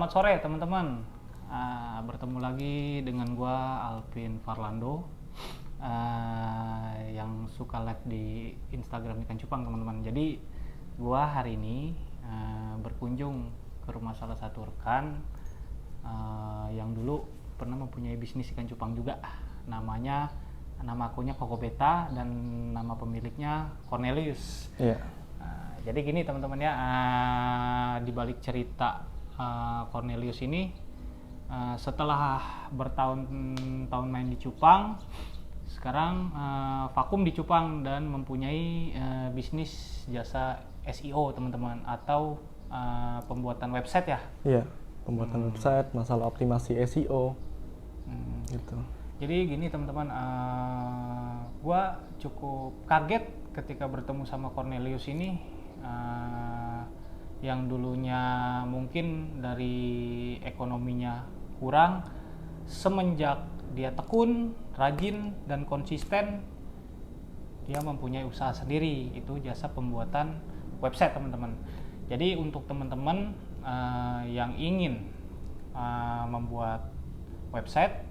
Selamat sore teman-teman. Bertemu lagi dengan gua Alvin Farlando yang suka live di Instagram Ikan Cupang teman-teman. Jadi gua hari ini berkunjung ke rumah salah satu rekan yang dulu pernah mempunyai bisnis ikan cupang juga. Nama akunnya Koko Beta dan nama pemiliknya Cornelius. Iya. Jadi gini teman-teman ya, di balik cerita Cornelius ini, setelah bertahun-tahun main di Cupang, sekarang vakum di Cupang dan mempunyai bisnis jasa SEO teman-teman, atau pembuatan website ya. Iya, pembuatan website, masalah optimasi SEO, gitu. Jadi gini teman-teman, gua cukup kaget ketika bertemu sama Cornelius ini, yang dulunya mungkin dari ekonominya kurang, semenjak dia tekun, rajin dan konsisten, dia mempunyai usaha sendiri, itu jasa pembuatan website teman-teman. Jadi untuk teman-teman yang ingin membuat website,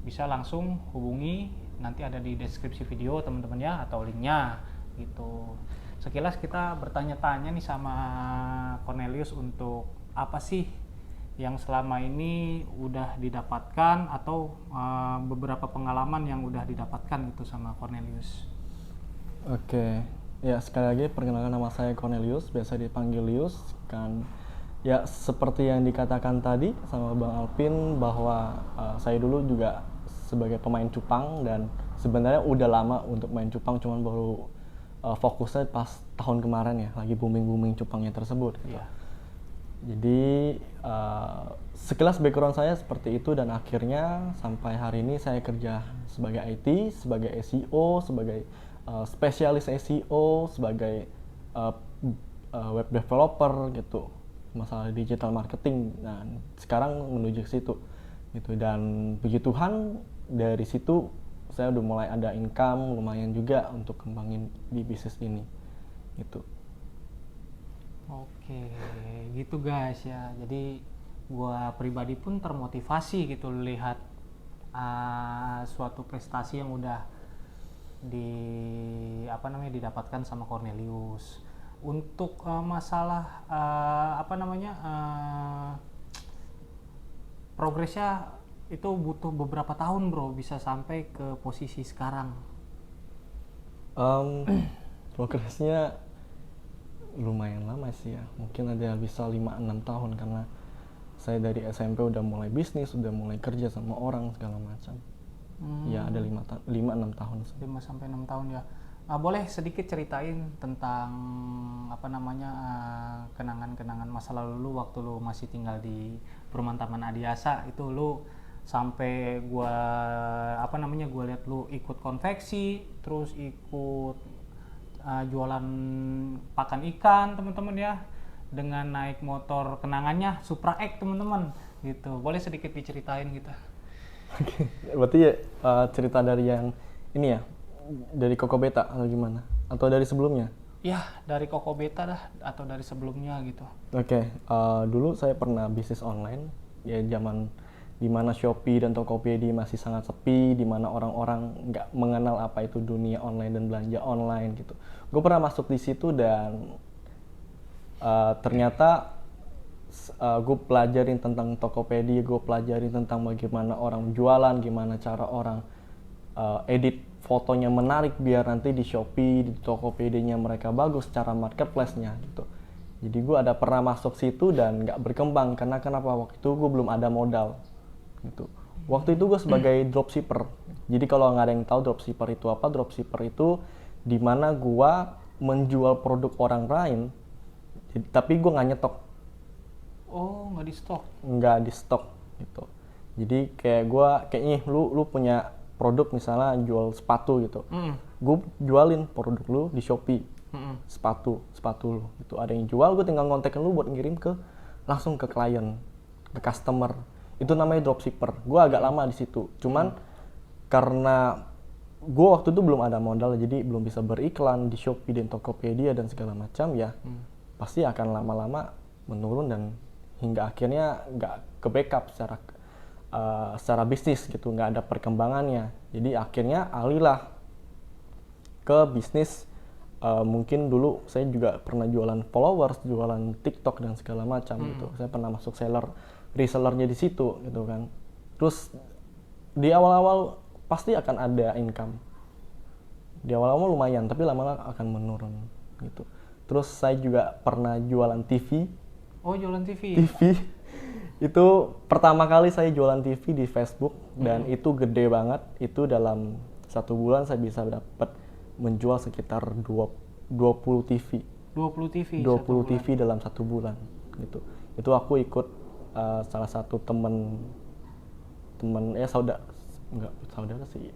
bisa langsung hubungi, nanti ada di deskripsi video teman-teman ya, atau linknya gitu. Sekilas kita bertanya-tanya nih sama Cornelius untuk apa sih yang selama ini udah didapatkan, atau beberapa pengalaman yang udah didapatkan gitu sama Cornelius. Oke, ya sekali lagi perkenalkan, nama saya Cornelius, biasa dipanggil Lius kan. Ya seperti yang dikatakan tadi sama Bang Alvin bahwa saya dulu juga sebagai pemain cupang, dan sebenarnya udah lama untuk main cupang, cuman baru fokusnya pas tahun kemarin ya, lagi booming cupangnya tersebut gitu. Yeah. Jadi sekilas background saya seperti itu, dan akhirnya sampai hari ini saya kerja sebagai IT, sebagai SEO, sebagai spesialis SEO, sebagai web developer gitu, masalah digital marketing. Dan sekarang menuju ke situ gitu, dan puji Tuhan dari situ saya udah mulai ada income lumayan juga untuk kembangin di bisnis ini gitu. Oke, gitu guys ya. Jadi gua pribadi pun termotivasi gitu lihat suatu prestasi yang udah didapatkan sama Cornelius. Untuk masalah progresnya itu butuh beberapa tahun bro, bisa sampai ke posisi sekarang. Progresnya lumayan lama sih ya, mungkin ada bisa 5-6 tahun, karena saya dari SMP udah mulai bisnis, udah mulai kerja sama orang segala macam. Ya ada 5-6 tahun. 5-6 tahun ya. Boleh sedikit ceritain tentang kenangan-kenangan masa lalu lu waktu lu masih tinggal di Perumahan Taman Adiasa itu. Lu sampai gua lihat lu ikut konveksi, terus ikut jualan pakan ikan teman-teman ya, dengan naik motor kenangannya Supra X teman-teman gitu. Boleh sedikit diceritain gitu. Oke, berarti ya cerita dari yang ini ya, dari Koko Beta atau gimana? Atau dari sebelumnya? Ya, dari Koko Beta dah, atau dari sebelumnya gitu. Oke, dulu saya pernah bisnis online, ya zaman dimana Shopee dan Tokopedia masih sangat sepi, dimana orang-orang nggak mengenal apa itu dunia online dan belanja online gitu. Gue pernah masuk di situ, dan ternyata gue pelajarin tentang Tokopedia, gue pelajarin tentang bagaimana orang jualan, gimana cara orang edit fotonya menarik biar nanti di Shopee, di Tokopedia-nya mereka bagus, cara marketplace-nya gitu. Jadi gue ada pernah masuk situ dan nggak berkembang, karena kenapa? Waktu itu gue belum ada modal gitu. Waktu itu gue sebagai dropshipper. Jadi kalau nggak ada yang tahu dropshipper itu apa, dropshipper itu dimana gue menjual produk orang lain, tapi gue nggak nyetok. Oh, nggak di stok? Nggak di stok gitu. Jadi kayak gue, kayaknya lu punya produk misalnya jual sepatu gitu, gue jualin produk lu di Shopee, sepatu lu gitu. Ada yang jual, gue tinggal ngontekin lu buat ngirim langsung ke klien, ke customer. Itu namanya dropshipper. Gue agak lama di situ, cuman karena gue waktu itu belum ada modal, jadi belum bisa beriklan di Shopee dan Tokopedia dan segala macam ya, pasti akan lama-lama menurun dan hingga akhirnya nggak ke backup secara bisnis gitu, nggak ada perkembangannya. Jadi akhirnya alihlah ke bisnis. Mungkin dulu saya juga pernah jualan followers, jualan TikTok dan segala macam gitu. Saya pernah masuk resellernya di situ gitu kan. Terus di awal-awal pasti akan ada income. Di awal-awal lumayan, tapi lama-lama akan menurun gitu. Terus saya juga pernah jualan TV. Oh, jualan TV. Itu pertama kali saya jualan TV di Facebook dan itu gede banget. Itu dalam 1 bulan saya bisa dapat menjual sekitar 20 TV. 20 TV. 20 TV dalam 1 bulan gitu. Itu aku ikut salah satu temen ya saudara sih.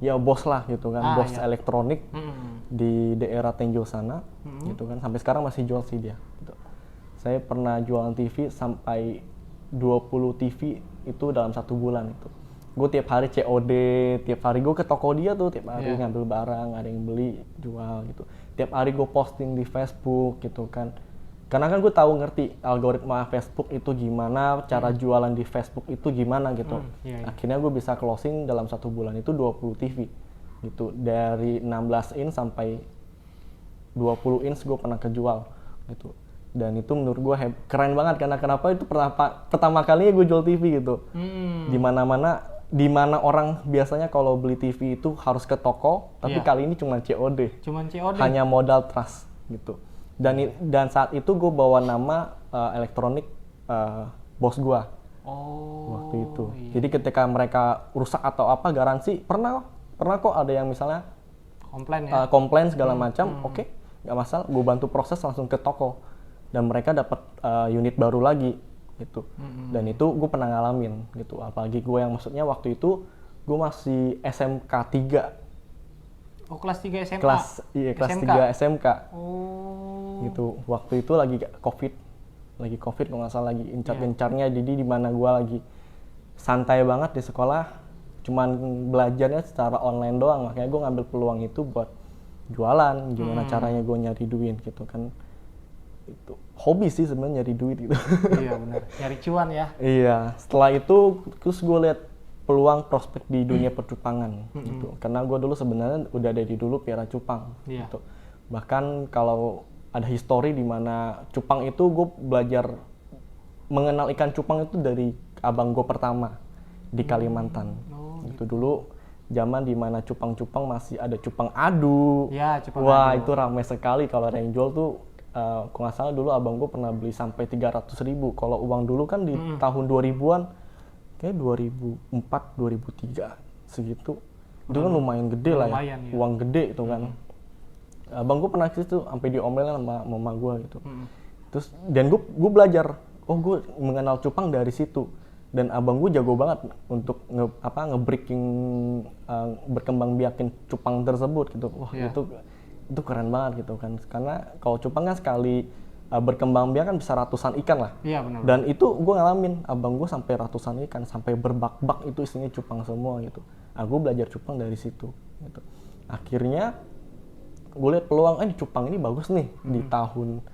Ya bos lah gitu kan, bos iya. elektronik di daerah Tenjo sana gitu kan. Sampai sekarang masih jual sih dia gitu. Saya pernah jualan TV sampai 20 TV itu dalam 1 bulan itu. Gue tiap hari COD, tiap hari gue ke toko dia tuh, tiap hari ngambil barang, ada yang beli, jual gitu. Tiap hari gue posting di Facebook gitu kan. Karena kan gue tahu ngerti algoritma Facebook itu gimana, cara jualan di Facebook itu gimana gitu. Akhirnya gue bisa closing dalam 1 bulan itu 20 TV gitu. Dari 16 inch sampai 20 inch gue pernah kejual gitu. Dan itu menurut gue keren banget, karena kenapa itu pertama kalinya gue jual TV gitu. Di mana orang biasanya kalau beli TV itu harus ke toko, tapi kali ini cuma COD. Hanya modal trust gitu. Dan saat itu gue bawa nama elektronik bos gue. Waktu itu. Iya. Jadi ketika mereka rusak atau apa, garansi pernah kok ada yang misalnya komplain segala macam, oke, nggak masalah, gue bantu proses langsung ke toko dan mereka dapat unit baru lagi gitu. Dan itu gue pernah ngalamin gitu. Apalagi gue yang maksudnya waktu itu gue masih SMK 3. Oh, kelas 3 SMA. Kelas 3 SMK. Oh. Gitu. Waktu itu lagi COVID kalau nggak salah, lagi gencar-gencarnya. Jadi di mana gue lagi santai banget di sekolah, cuman belajarnya secara online doang. Makanya gue ngambil peluang itu buat jualan. Gimana caranya gue nyari duit gitu kan. Itu hobi sih sebenarnya, nyari duit gitu. Iya benar, nyari cuan ya. Iya. Setelah itu terus gue lihat peluang prospek di dunia percupangan gitu. Karena gue dulu sebenarnya udah dari dulu piara cupang gitu. Bahkan kalau ada histori di mana cupang itu, gue belajar mengenal ikan cupang itu dari abang gue pertama di Kalimantan. Itu dulu zaman di mana cupang-cupang masih ada cupang adu. Ya, cupang Wah, adu. itu ramai sekali kalau ada yang jual tuh. Kalau nggak salah dulu abang gue pernah beli sampai 300.000. Kalau uang dulu kan di tahun 2000-an, kayak 2004, 2003 segitu. Itu kan lumayan gede lah ya. Uang gede itu kan. Abang gue pernah ke situ sampai diomelin sama mama gue gitu. Terus dan gue belajar, gue mengenal cupang dari situ. Dan abang gue jago banget untuk nge-breaking, berkembang biakin cupang tersebut gitu. Wah, itu keren banget gitu kan. Karena kalau cupang kan sekali berkembang biak kan bisa ratusan ikan lah. Iya benar. Dan itu gue ngalamin, abang gue sampai ratusan ikan, sampai berbak-bak itu isinya cupang semua gitu. Gue belajar cupang dari situ gitu. Akhirnya gue lihat peluang, cupang ini bagus nih di tahun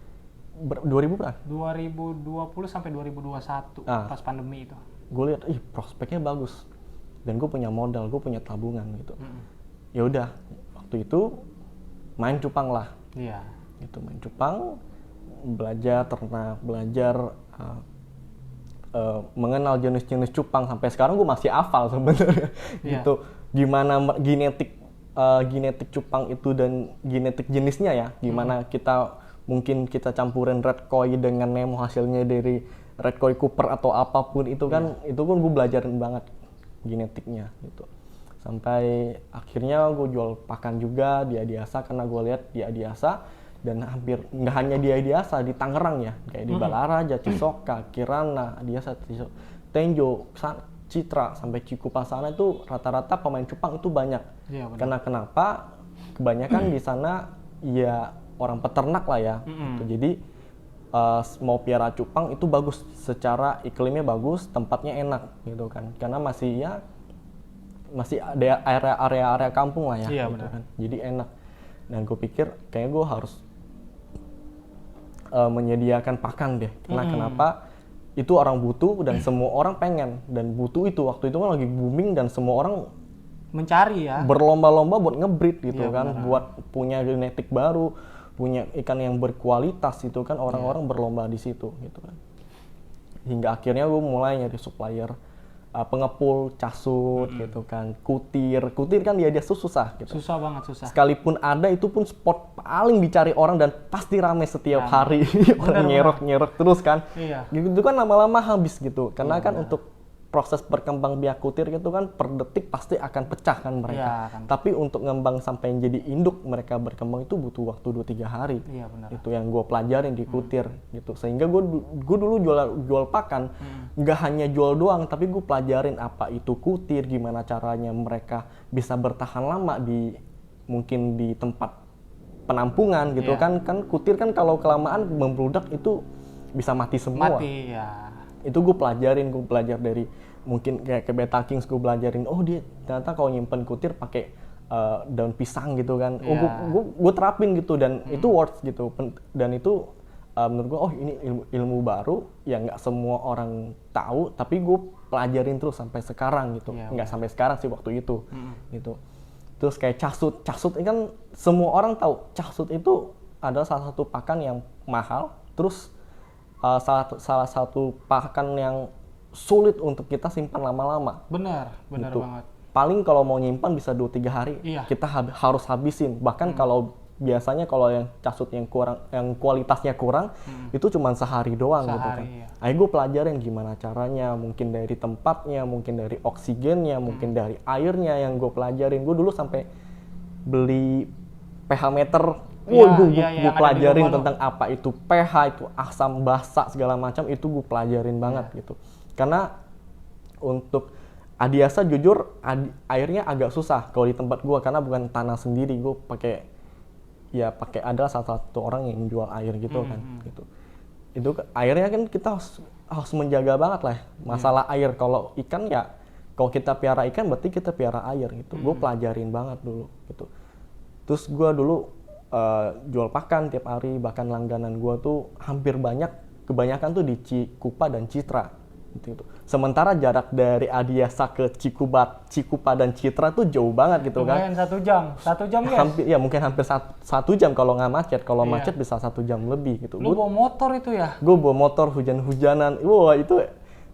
2000 berapa? 2020 sampai 2021 pas pandemi itu. Gue lihat, prospeknya bagus. Dan gue punya modal, gue punya tabungan gitu. Ya udah, waktu itu main cupang lah. Iya. Gitu, main cupang, belajar ternak, belajar mengenal jenis-jenis cupang. Sampai sekarang gue masih hafal sebenarnya. Gitu. Gimana genetik cupang itu dan genetik jenisnya ya. Gimana mungkin kita campurin red koi dengan Nemo, hasilnya dari red koi Cooper atau apapun itu kan, itu kan gue belajarin banget genetiknya gitu. Sampai akhirnya gue jual pakan juga di Adiasa, karena gue lihat di Adiasa dan hampir nggak hanya di Adiasa, di Tangerang ya, kayak di Balaraja, Cisoka, Kirana, Adiasa, Tenjo, Citra sampai Cikupa sana itu rata-rata pemain cupang itu banyak. Karena kenapa? Kebanyakan di sana ya orang peternak lah ya. Gitu. Jadi mau piara cupang itu bagus, secara iklimnya bagus, tempatnya enak gitu kan. Karena masih ada area-area kampung lah ya. Iya, gitu benar. kan. Jadi enak. Dan gue pikir kayaknya gue harus menyediakan pakan deh. Karena kenapa? itu orang butuh dan semua orang pengen, dan butuh itu waktu itu kan lagi booming dan semua orang Mencari ya. berlomba-lomba buat ngebreed gitu Iya, kan, benar. buat punya genetik baru, punya ikan yang berkualitas itu kan, orang-orang berlomba di situ gitu kan. Hingga akhirnya gue mulai nyari supplier pengepul, casut gitu kan, kutir kan dia susah gitu. Susah banget, susah. Sekalipun ada itu pun spot paling dicari orang dan pasti rame setiap Rame. hari. Orang nyerok terus kan. Iya. Gitu kan lama-lama habis gitu. Karena Iya, kan benar. untuk proses berkembang biak kutir gitu kan per detik pasti akan pecah kan mereka. Iya, kan. Tapi untuk ngembang sampai jadi induk mereka berkembang itu butuh waktu 2-3 hari. Iya, benar. Itu yang gue pelajarin di kutir gitu. Sehingga gue dulu jual pakan nggak hanya jual doang, tapi gue pelajarin apa itu kutir, gimana caranya mereka bisa bertahan lama di mungkin di tempat penampungan gitu Iya. kan kutir kan kalau kelamaan membludak itu bisa mati semua. Mati ya. Itu gue belajar dari mungkin kayak ke Beta Kings, gue belajarin oh dia ternyata kalau nyimpen kutir pakai daun pisang gitu kan. Oh Iya. gue terapin gitu dan itu works gitu. Dan itu menurut gue oh ini ilmu baru yang nggak semua orang tahu, tapi gue pelajarin terus sampai sekarang gitu. Iya, Nggak sampai sekarang sih, waktu itu gitu. Terus kayak casut ini kan semua orang tahu casut itu adalah salah satu pakan yang mahal, terus salah satu pakan yang sulit untuk kita simpan lama-lama. Benar Gitu. banget. Paling kalau mau nyimpan bisa 2-3 hari, Iya. kita harus habisin. Bahkan kalau biasanya kalau yang casut yang kualitasnya kurang, itu cuma sehari doang gitu kan. Sehari, iya. Ayo gue pelajarin gimana caranya, mungkin dari tempatnya, mungkin dari oksigennya, mungkin dari airnya yang gue pelajarin. Gue dulu sampai beli pH meter. Iya, Wah, gue iya, yang ada di pelajarin rumah lo. tentang apa itu pH, itu asam basa segala macam, itu gue pelajarin banget gitu. Karena untuk Adiasa jujur airnya agak susah kalau di tempat gue karena bukan tanah sendiri. Gue pakai ada salah satu orang yang jual air gitu kan gitu. Itu airnya kan kita harus menjaga banget lah masalah air. Kalau ikan ya kalau kita piara ikan berarti kita piara air gitu. Gue pelajarin banget dulu gitu. Terus gue dulu jual pakan tiap hari, bahkan langganan gue tuh kebanyakan tuh di Cikupa dan Citra gitu. Sementara jarak dari Adiasa ke Cikupa dan Citra tuh jauh banget gitu kan. Lumayan 1 jam guys. Mungkin hampir satu jam kalau nggak macet. Kalau Iya. macet bisa 1 jam lebih gitu. Lu bawa motor itu ya? Gue bawa motor hujan-hujanan. Wah itu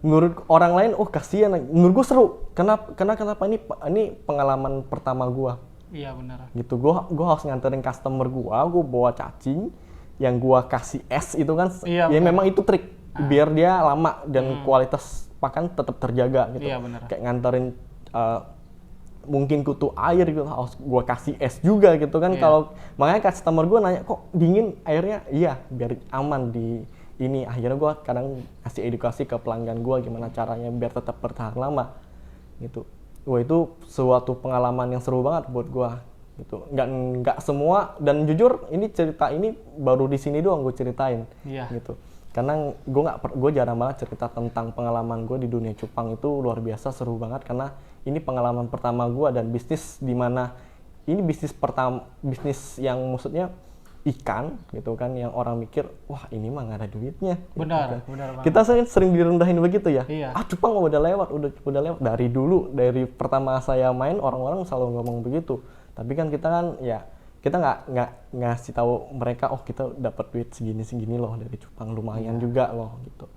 menurut orang lain kasihan. Menurut gue seru. Kenapa ini pengalaman pertama gue Iya, benar. gitu. Gue harus nganterin customer gue bawa cacing yang gue kasih es itu kan. Iya, Ya benar. memang itu trik biar dia lama dan kualitas pakan tetap terjaga gitu. Iya, benar. Kayak nganterin mungkin kutu air gitu harus gue kasih es juga gitu kan. Iya. Kalau makanya customer gue nanya kok dingin airnya, iya biar aman di ini. Akhirnya gue kadang kasih edukasi ke pelanggan gue gimana caranya biar tetap bertahan lama gitu. Wah itu suatu pengalaman yang seru banget buat gue gitu. Nggak semua, dan jujur ini cerita ini baru di sini doang gue ceritain. Iya. Gitu. Karena gue jarang banget cerita tentang pengalaman gue di dunia cupang. Itu luar biasa seru banget karena ini pengalaman pertama gue dan bisnis di mana ini bisnis yang maksudnya ikan gitu kan, yang orang mikir wah ini mah nggak ada duitnya. Benar, gitu kan. benar banget. Kita sering direndahin begitu ya. Iya. Cupang udah lewat dari dulu, dari pertama saya main orang-orang selalu ngomong begitu. Tapi kan kita nggak ngasih tahu mereka kita dapat duit segini loh dari cupang, lumayan juga loh gitu.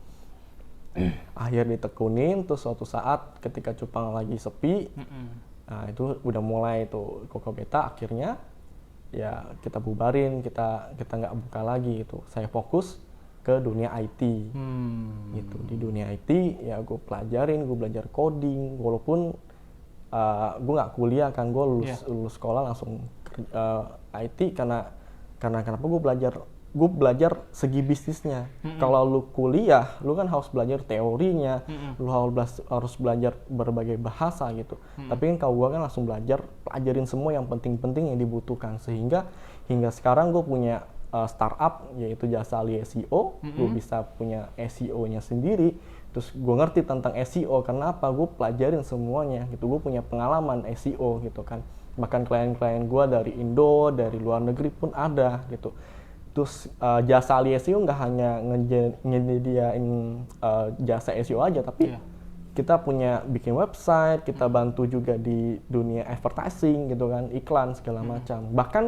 Akhir ditekunin, terus suatu saat ketika cupang lagi sepi, nah itu udah mulai tuh Koko Beta akhirnya ya kita bubarin, kita nggak buka lagi itu. Saya fokus ke dunia IT gitu. Di dunia IT ya gue belajar coding walaupun gue nggak kuliah kan, gue lulus sekolah langsung IT karena kenapa gue belajar segi bisnisnya. Kalau lu kuliah, lu kan harus belajar teorinya, lu harus belajar berbagai bahasa gitu. Tapi kan kalau gue kan langsung pelajarin semua yang penting-penting yang dibutuhkan, sehingga hingga sekarang gue punya startup yaitu Jasa Ali SEO. Gue bisa punya SEO-nya sendiri. Terus gue ngerti tentang SEO, kenapa gue pelajarin semuanya gitu. Gue punya pengalaman SEO gitu kan. Bahkan klien-klien gue dari Indo, dari luar negeri pun ada gitu. Terus jasa ahli SEO nggak hanya nyediain jasa SEO aja, tapi Iya. kita punya bikin website, kita bantu juga di dunia advertising gitu kan, iklan segala macam. Bahkan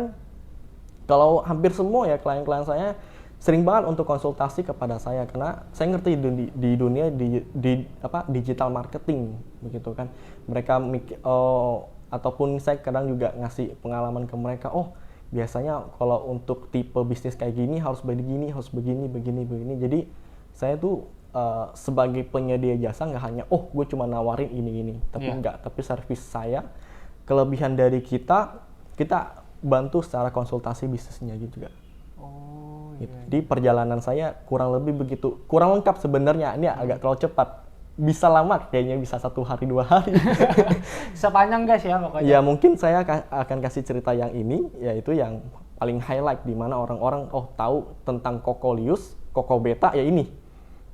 kalau hampir semua ya klien-klien saya sering banget untuk konsultasi kepada saya karena saya ngerti di dunia digital marketing begitu kan. Mereka ataupun saya kadang juga ngasih pengalaman ke mereka. Oh, biasanya kalau untuk tipe bisnis kayak gini harus begini, harus begini. Jadi saya tuh sebagai penyedia jasa nggak hanya gue cuma nawarin ini, tapi enggak. Tapi servis saya, kelebihan dari kita bantu secara konsultasi bisnisnya gitu juga. Oh, Gitu. iya. Jadi perjalanan saya kurang lebih begitu, kurang lengkap sebenarnya. Ini agak terlalu cepat. Bisa lama kayaknya, bisa 1 hari 2 hari. Sepanjang guys ya pokoknya. Ya mungkin saya akan kasih cerita yang ini, yaitu yang paling highlight di mana orang-orang tahu tentang Kokolius, Kokobeta ya ini.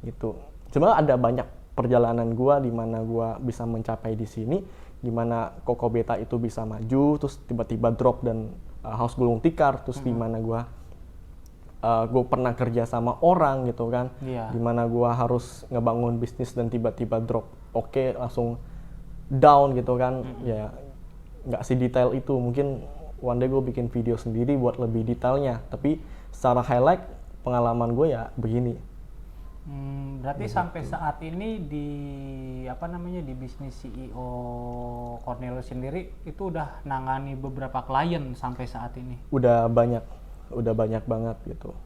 Gitu. Sebenarnya ada banyak perjalanan gua di mana gua bisa mencapai di sini, di mana Kokobeta itu bisa maju, terus tiba-tiba drop dan harus gulung tikar, terus di mana gue pernah kerja sama orang gitu kan, Iya. di mana gue harus ngebangun bisnis dan tiba-tiba drop, langsung down gitu kan. Ya nggak sedetail itu, mungkin one day gue bikin video sendiri buat lebih detailnya, tapi secara highlight pengalaman gue ya begini. Berarti sampai saat ini di di bisnis CEO Cornelius sendiri itu udah nangani beberapa klien sampai saat ini. Udah banyak banget gitu.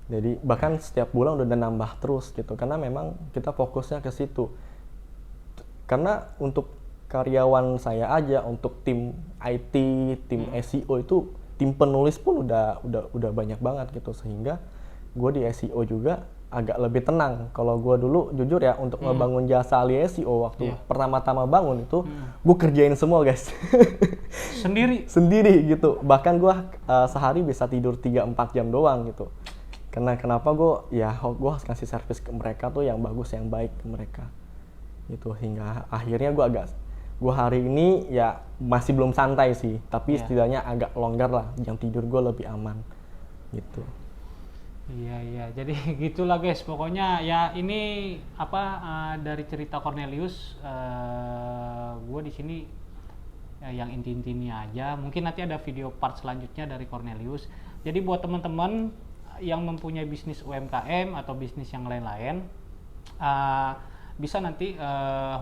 Jadi bahkan setiap bulan udah nambah terus gitu, karena memang kita fokusnya ke situ. Karena untuk karyawan saya aja, untuk tim IT, tim SEO itu, tim penulis pun udah banyak banget gitu, sehingga gue di SEO juga agak lebih tenang. Kalau gue dulu jujur ya, untuk ngebangun jasa ahli SEO waktu pertama-tama bangun itu, gue kerjain semua guys. Sendiri gitu. Bahkan gue sehari bisa tidur 3-4 jam doang gitu. Karena kenapa gue harus kasih service ke mereka tuh yang bagus, yang baik ke mereka gitu. Hingga akhirnya gue hari ini ya masih belum santai sih, tapi setidaknya agak longgar lah, jam tidur gue lebih aman gitu. Iya, jadi gitulah guys. Pokoknya ya ini dari cerita Cornelius, gue di sini yang inti-intinya aja. Mungkin nanti ada video part selanjutnya dari Cornelius. Jadi buat teman-teman yang mempunyai bisnis UMKM atau bisnis yang lain-lain, bisa nanti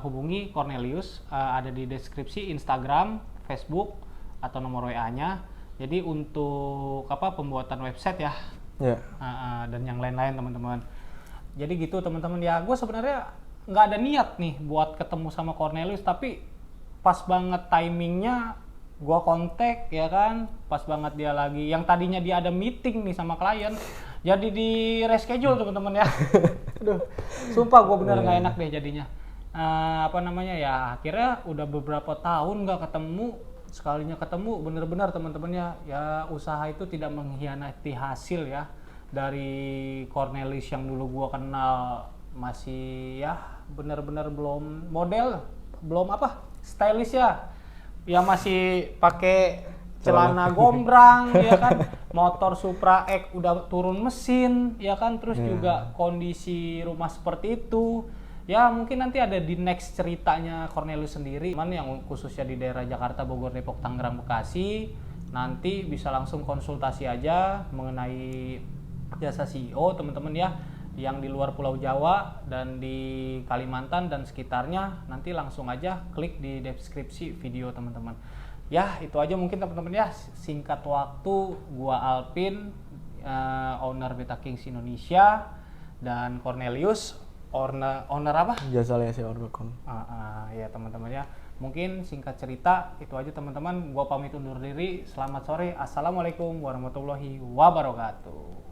hubungi Cornelius, ada di deskripsi Instagram, Facebook, atau nomor WA-nya. Jadi untuk pembuatan website ya. Dan yang lain-lain teman-teman. Jadi gitu teman-teman ya, gue sebenarnya nggak ada niat nih buat ketemu sama Cornelius, tapi pas banget timingnya gue kontak ya kan, pas banget dia lagi, yang tadinya dia ada meeting nih sama klien, jadi di reschedule teman-teman ya. Aduh, sumpah gue bener nggak enak deh jadinya. Ya akhirnya udah beberapa tahun nggak ketemu, sekalinya ketemu bener-bener teman-teman ya usaha itu tidak mengkhianati hasil ya. Dari Cornelius yang dulu gua kenal masih ya bener-bener belum model, belum stylish ya masih pakai celana gombrang ya kan, motor Supra X udah turun mesin ya kan, terus juga kondisi rumah seperti itu. Ya mungkin nanti ada di next ceritanya Cornelius sendiri, yang khususnya di daerah Jakarta, Bogor, Depok, Tangerang, Bekasi. Nanti bisa langsung konsultasi aja mengenai jasa CEO teman-teman ya, yang di luar Pulau Jawa dan di Kalimantan dan sekitarnya. Nanti langsung aja klik di deskripsi video teman-teman. Ya itu aja mungkin teman-teman ya, singkat waktu gua Alpin, owner Beta Kings Indonesia, dan Cornelius, owner Jasaliaseo.com. Ya teman-teman ya, mungkin singkat cerita itu aja teman-teman. Gua pamit undur diri. Selamat sore. Assalamualaikum warahmatullahi wabarakatuh.